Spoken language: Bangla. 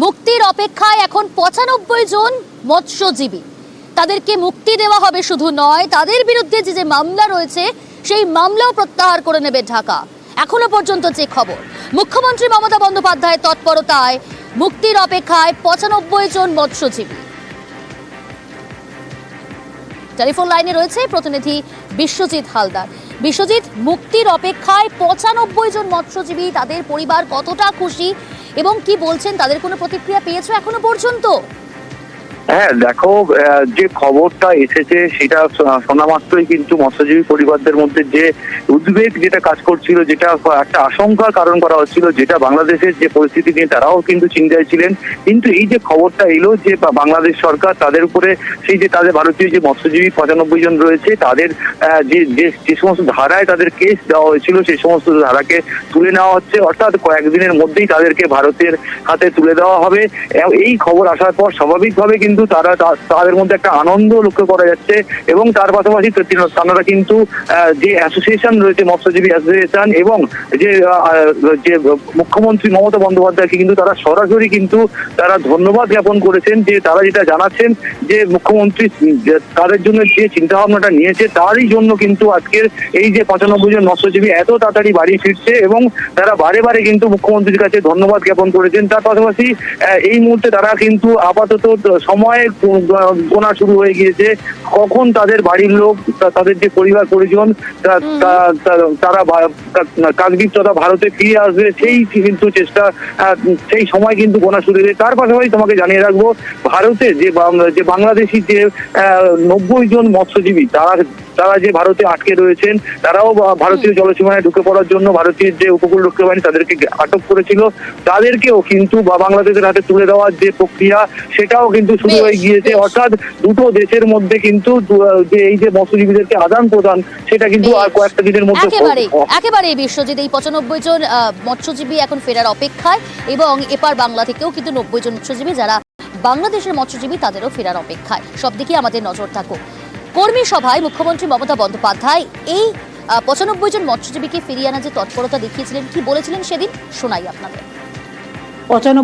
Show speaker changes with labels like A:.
A: মুক্তির অপেক্ষায় এখন 95 জন মৎস্যজীবী। তাদেরকে মুক্তি দেওয়া হবে শুধু নয়, তাদের বিরুদ্ধে যে মামলা রয়েছে সেই মামলাও প্রত্যাহার করে নেবে ঢাকা। এখনো পর্যন্ত যে খবর, মুখ্যমন্ত্রী মমতা বন্দ্যোপাধ্যায়ের তৎপরতায় মুক্তির অপেক্ষায় 95 জন মৎস্যজীবী। টেলিফোন লাইনে রয়েছে প্রতিনিধি বিশ্বজিৎ হালদার। বিশ্বজিৎ, মুক্তির অপেক্ষায় 95 জন মৎস্যজীবী, তাদের পরিবার কতটা খুশি এবং কি বলছেন, তাদের কোনো প্রতিক্রিয়া পেয়েছো এখনো পর্যন্ত?
B: হ্যাঁ দেখো, যে খবরটা এসেছে সেটা শোনা মাত্রই কিন্তু মৎস্যজীবী পরিবারদের মধ্যে যে উদ্বেগ যেটা কাজ করছিল, যেটা একটা আশঙ্কার কারণ করা হচ্ছিল, যেটা বাংলাদেশের যে পরিস্থিতি নিয়ে তারাও কিন্তু চিন্তায় ছিলেন। কিন্তু এই যে খবরটা এলো যে বাংলাদেশ সরকার তাদের উপরে সেই যে তাদের ভারতীয় যে মৎস্যজীবী 95 জন রয়েছে তাদের যে সমস্ত ধারায় তাদের কেস দেওয়া হয়েছিল সেই সমস্ত ধারাকে তুলে নেওয়া হচ্ছে, অর্থাৎ কয়েকদিনের মধ্যেই তাদেরকে ভারতের হাতে তুলে দেওয়া হবে। এই খবর আসার পর স্বাভাবিকভাবে কিন্তু তাদের মধ্যে একটা আনন্দ লক্ষ্য করা যাচ্ছে এবং তার পাশাপাশি তারা কিন্তু যে অ্যাসোসিয়েশন রয়েছে মৎস্যজীবী অ্যাসোসিয়েশন এবং যে মুখ্যমন্ত্রী মমতা বন্দ্যোপাধ্যায়কে কিন্তু তারা সরাসরি কিন্তু তারা ধন্যবাদ জ্ঞাপন করেছেন। যে তারা যেটা জানাচ্ছেন যে মুখ্যমন্ত্রী তাদের জন্য যে চিন্তা ভাবনাটা নিয়েছে তারই জন্য কিন্তু আজকের এই যে 95 জন মৎস্যজীবী এত তাড়াতাড়ি বাড়ি ফিরছে এবং তারা বারে বারে কিন্তু মুখ্যমন্ত্রীর কাছে ধন্যবাদ জ্ঞাপন করেছেন। তার পাশাপাশি এই মুহূর্তে তারা কিন্তু আপাতত সময় গোনা শুরু হয়ে গিয়েছে কখন তাদের বাড়ির লোক, তাদের যে পরিবার পরিজন তারা কাকদ্বীপ তথা ভারতে ফিরে আসবে সেই কিন্তু চেষ্টা, সেই সময় কিন্তু গোনা শুরু হয়েছে। তার পাশাপাশি তোমাকে জানিয়ে রাখবো, ভারতে যে বাংলাদেশি যে 90 জন মৎস্যজীবী তারা যে ভারতে আটকে রয়েছেন, তারাও ভারতীয় জলসীমায় ঢুকে পড়ার জন্য ভারতীয় যে উপকূল রক্ষী বাহিনী তাদেরকে আটক করেছিল, তাদেরকেও কিন্তু বাংলাদেশের হাতে তুলে দেওয়ার যে প্রক্রিয়া সেটাও কিন্তু শুরু হয়ে গিয়েছে। অর্থাৎ দুটো দেশের মধ্যে কিন্তু যে এই যে মৎস্যজীবীদেরকে আদান প্রদান সেটা কিন্তু আর কয়েকটা দিনের মধ্যে
A: একেবারে বিশ্বজিৎ, এই 95 জন মৎস্যজীবী এখন ফেরার অপেক্ষায় এবং এপার বাংলা থেকেও কিন্তু 90 জন মৎস্যজীবী যারা বাংলাদেশের মৎস্যজীবী তাদেরও ফেরার অপেক্ষায়। সব দিকে আমাদের নজর থাকুক। কর্মী সভায় মুখ্যমন্ত্রী মমতা বন্দ্যোপাধ্যায় এই 95 জন মৎস্যজীবীকে ফিরিয়ে আনার যে তৎপরতা দেখিয়েছিলেন, কি বলেছিলেন সেদিন শোনাই আপনাদের।
C: 95